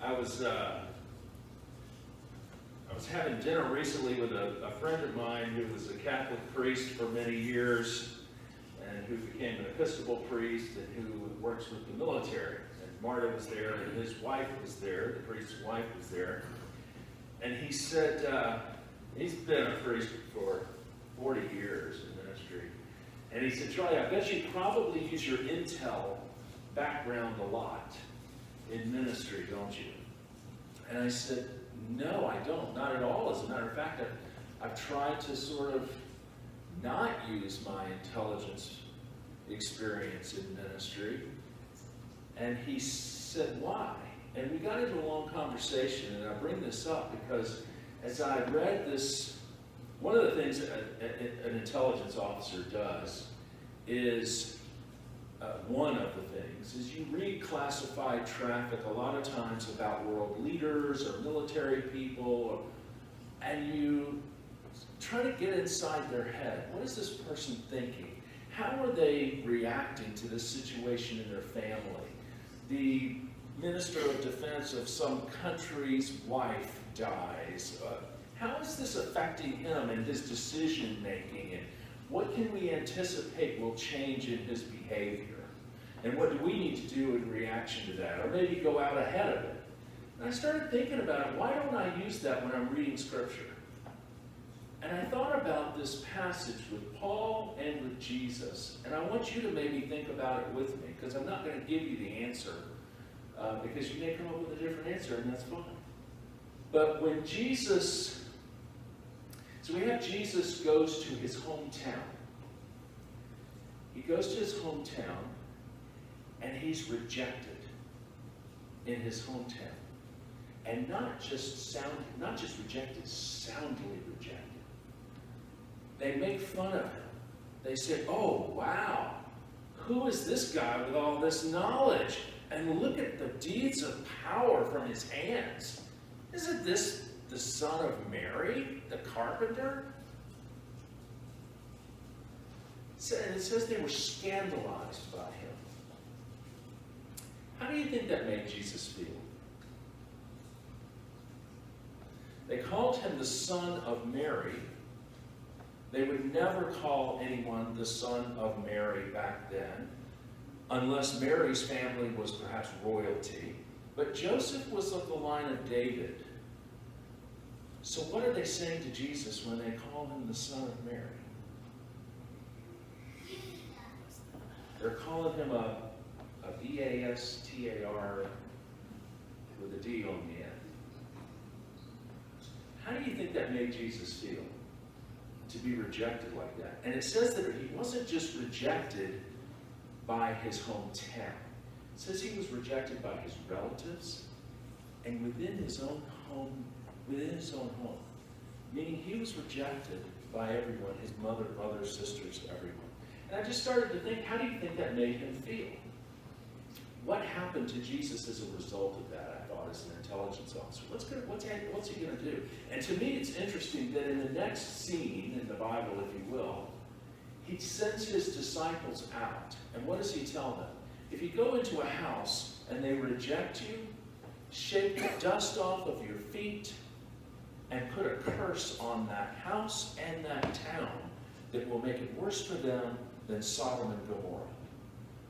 I was having dinner recently with a friend of mine who was a Catholic priest for many years and who became an Episcopal priest and who works with the military. And Marta was there and his wife was there, the priest's wife was there. And he said, he's been a priest for 40 years in ministry. And he said, Charlie, I bet you probably use your intel background a lot in ministry, don't you? And I said, no, I don't, not at all. As a matter of fact, I've tried to sort of not use my intelligence experience in ministry. And he said, why? And we got into a long conversation, and I bring this up because as I read this, one of the things an intelligence officer does is, one of the things, is you read classified traffic a lot of times about world leaders or military people, and you try to get inside their head. What is this person thinking? How are they reacting to this situation in their family? The Minister of Defense of some country's wife dies. How is this affecting him and his decision making? And what can we anticipate will change in his behavior? And what do we need to do in reaction to that? Or maybe go out ahead of it. And I started thinking about it. Why don't I use that when I'm reading Scripture? And I thought about this passage with Paul and with Jesus. And I want you to maybe think about it with me, because I'm not going to give you the answer, because you may come up with a different answer, and that's fine. But when Jesus, so we have Jesus goes to his hometown. He goes to his hometown, and he's rejected in his hometown. And not just rejected, soundly rejected. They make fun of him. They say, oh, wow, who is this guy with all this knowledge? And look at the deeds of power from his hands. Isn't this the son of Mary, the carpenter? And it says they were scandalized by him. How do you think that made Jesus feel? They called him the son of Mary. They would never call anyone the son of Mary back then, unless Mary's family was perhaps royalty. But Joseph was of the line of David. So what are they saying to Jesus when they call him the son of Mary? They're calling him a B-A-S-T-A-R with a D on the end. How do you think that made Jesus feel? To be rejected like that. And it says that he wasn't just rejected by his hometown. It says he was rejected by his relatives and within his own home. Meaning he was rejected by everyone, his mother, brothers, sisters, everyone. And I just started to think, how do you think that made him feel? What happened to Jesus as a result of that, I thought, as an intelligence officer? What's he going to do? And to me, it's interesting that in the next scene in the Bible, if you will, he sends his disciples out. And what does he tell them? If you go into a house and they reject you, shake the dust off of your feet and put a curse on that house and that town that will make it worse for them than Sodom and Gomorrah.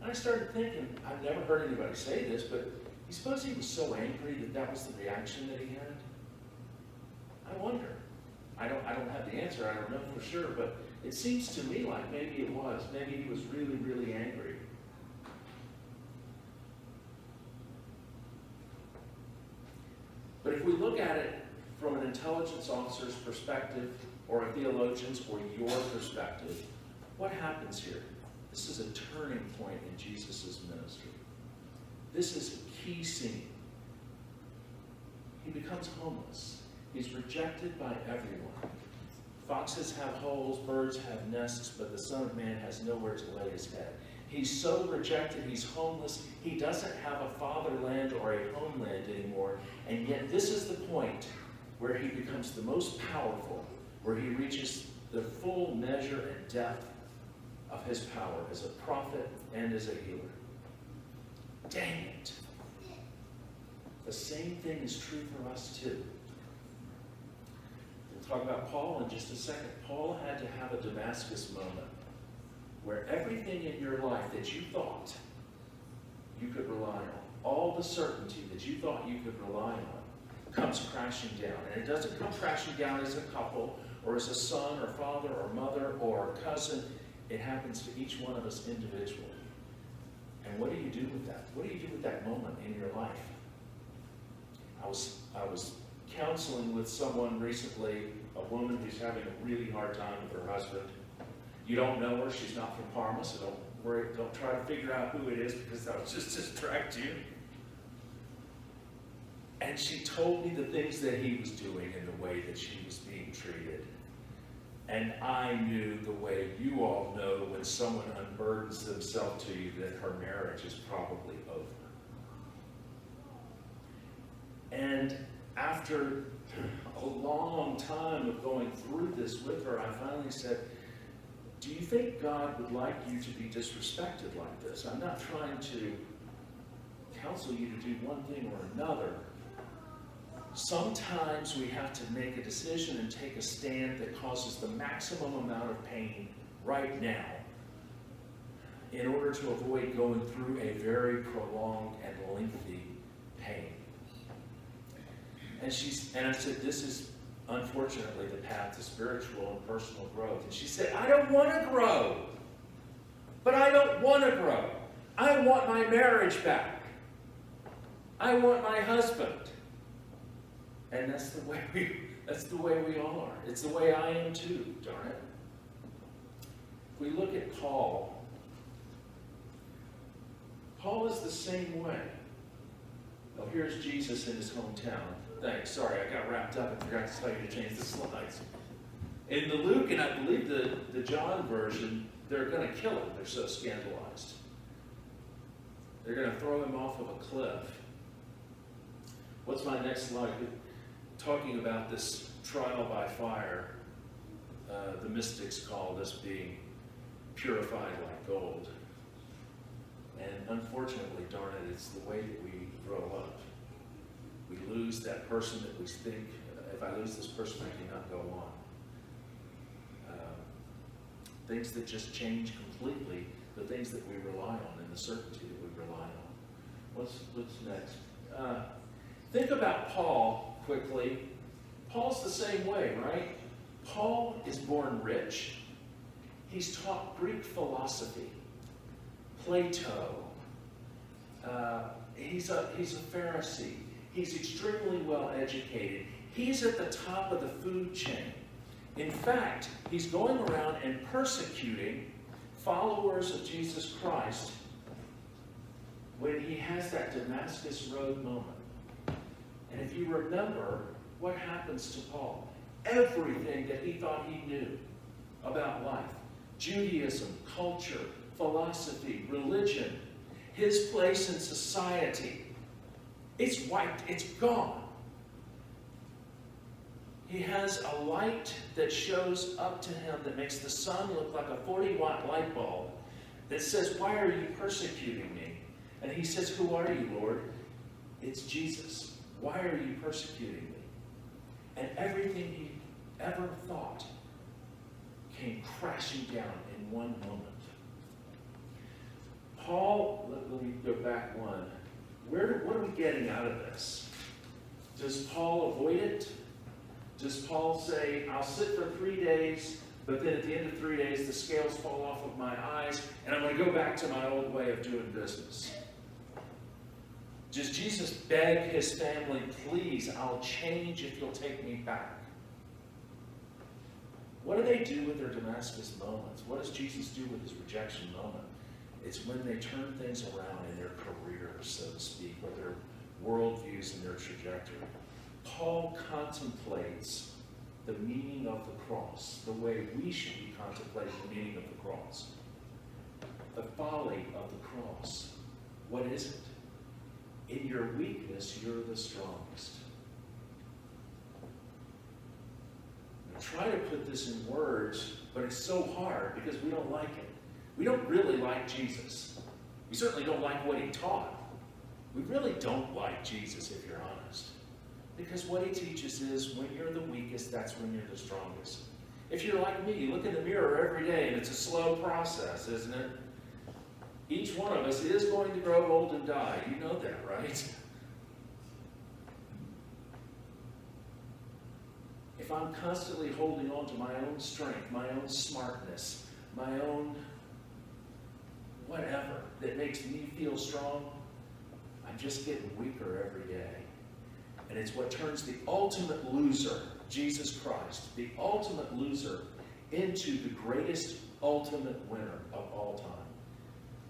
And I started thinking, I've never heard anybody say this, but you suppose he was so angry that that was the reaction that he had? I wonder. I don't have the answer. I don't know for sure, but it seems to me like maybe it was. Maybe he was really, really angry. But if we look at it from an intelligence officer's perspective, or a theologian's, or your perspective, what happens here? This is a turning point in Jesus' ministry. This is a key scene. He becomes homeless. He's rejected by everyone. Foxes have holes, birds have nests, but the Son of Man has nowhere to lay his head. He's so rejected, he's homeless. He doesn't have a fatherland or a homeland anymore. And yet this is the point where he becomes the most powerful, where he reaches the full measure and depth of his power as a prophet and as a healer. Dang it. the same thing is true for us too. We'll talk about Paul in just a second. Paul had to have a Damascus moment where everything in your life that you thought you could rely on, all the certainty that you thought you could rely on, comes crashing down. And it doesn't come crashing down as a couple, or as a son, or father, or mother, or cousin. It happens to each one of us individually. And what do you do with that? What do you do with that moment in your life? I was counseling with someone recently, a woman who's having a really hard time with her husband. You don't know her, she's not from Parma, so don't worry, don't try to figure out who it is, because that would just distract you. And she told me the things that he was doing and the way that she was being treated. And I knew the way you all know when someone unburdens themselves to you that her marriage is probably over. And after a long time of going through this with her, I finally said, do you think God would like you to be disrespected like this? I'm not trying to counsel you to do one thing or another. Sometimes we have to make a decision and take a stand that causes the maximum amount of pain right now in order to avoid going through a very prolonged and lengthy pain. And I said, this is unfortunately the path to spiritual and personal growth. And she said, I don't want to grow. But I don't want to grow. I want my marriage back. I want my husband. And that's the way we all are. It's the way I am too, darn it. If we look at Paul, Paul is the same way. Oh, here's Jesus in his hometown. Thanks, sorry, I got wrapped up and forgot to tell you to change the slides. In the Luke, and I believe the John version, they're going to kill him. They're so scandalized. They're going to throw him off of a cliff. What's my next slide? Talking about this trial by fire, the mystics call this being purified like gold. And unfortunately, darn it, it's the way that we grow up. We lose that person that we think, if I lose this person, I cannot go on. Things that just change completely, the things that we rely on and the certainty that we rely on. What's next? Think about Paul quickly. Paul's the same way, right? Paul is born rich. He's taught Greek philosophy, Plato. He's a Pharisee. He's extremely well educated. He's at the top of the food chain. In fact, he's going around and persecuting followers of Jesus Christ when he has that Damascus Road moment. And if you remember, what happens to Paul? Everything that he thought he knew about life, Judaism, culture, philosophy, religion, his place in society, it's wiped, it's gone. He has a light that shows up to him that makes the sun look like a 40-watt light bulb that says, why are you persecuting me? And he says, who are you, Lord? It's Jesus. Why are you persecuting me? And everything he ever thought came crashing down in one moment. Paul, let me go back one. What are we getting out of this? Does Paul avoid it? Does Paul say, I'll sit for 3 days, but then at the end of 3 days, the scales fall off of my eyes, and I'm going to go back to my old way of doing business? Does Jesus beg his family, please, I'll change if you'll take me back? What do they do with their Damascus moments? What does Jesus do with his rejection moment? It's when they turn things around in their careers, so to speak, or their worldviews and their trajectory. Paul contemplates the meaning of the cross, the way we should be contemplating the meaning of the cross. The folly of the cross. What is it? In your weakness, you're the strongest. Now, try to put this in words, but it's so hard because we don't like it. We don't really like Jesus. We certainly don't like what he taught. We really don't like Jesus, if you're honest. Because what he teaches is when you're the weakest, that's when you're the strongest. If you're like me, you look in the mirror every day, and it's a slow process, isn't it? Each one of us is going to grow old and die. You know that, right? If I'm constantly holding on to my own strength, my own smartness, my own whatever that makes me feel strong, I'm just getting weaker every day. And it's what turns the ultimate loser, Jesus Christ, the ultimate loser, into the greatest ultimate winner of all time.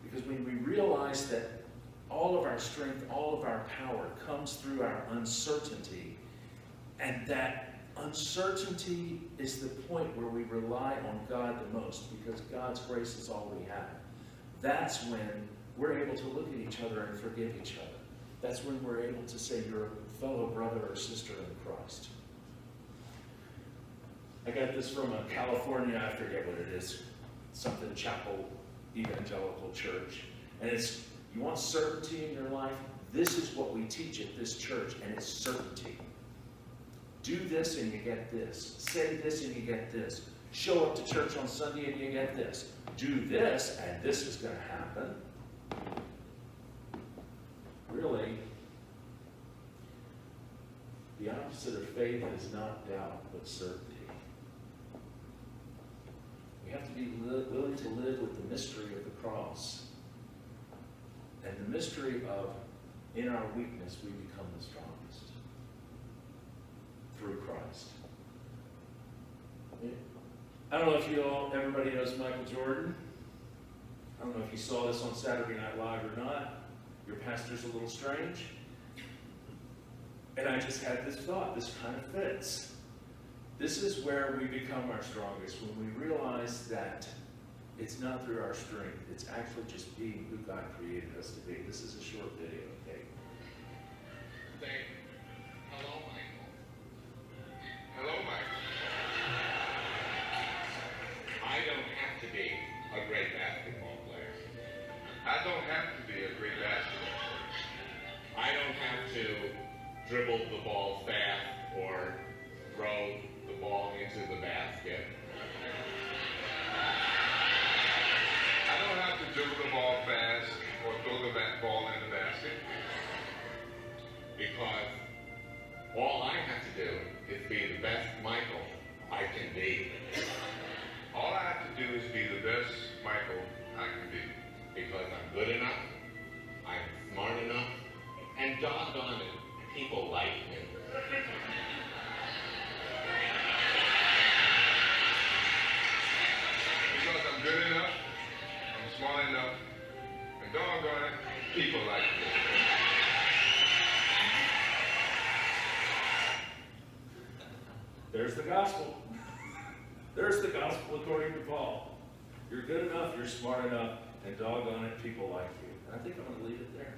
Because when we realize that all of our strength, all of our power comes through our uncertainty, and that uncertainty is the point where we rely on God the most, because God's grace is all we have. That's when we're able to look at each other and forgive each other. That's when we're able to say you're a fellow brother or sister in Christ. I got this from a California, I forget what it is, something Chapel Evangelical Church. And it's, you want certainty in your life? This is what we teach at this church, and it's certainty. Do this and you get this. Say this and you get this. Show up to church on Sunday and you get this. Do this and this is going to happen. Really, the opposite of faith is not doubt, but certainty. We have to be willing to live with the mystery of the cross. And the mystery of, in our weakness, we become the strongest. Through Christ. I don't know if everybody knows Michael Jordan. I don't know if you saw this on Saturday Night Live or not. Your pastor's a little strange. And I just had this thought, this kind of fits. This is where we become our strongest, when we realize that it's not through our strength, it's actually just being who God created us to be. This is a short video, okay? Hello, Michael. Hello, Michael. I don't have to be a great basketball player. I don't have to be a great basketball player. I don't have to dribble the ball fast or throw the ball into the basket. I don't have to dribble the ball fast or throw the ball in the basket. Because all I have to do is be the best Michael I can be. All I have to do is be the best Michael I can be. Because I'm good enough, I'm smart enough, and doggone it, people like me. Because I'm good enough, I'm smart enough, and doggone it, people like me. There's the gospel. There's the gospel according to Paul. You're good enough, you're smart enough, and doggone it, people like you. And I think I'm going to leave it there.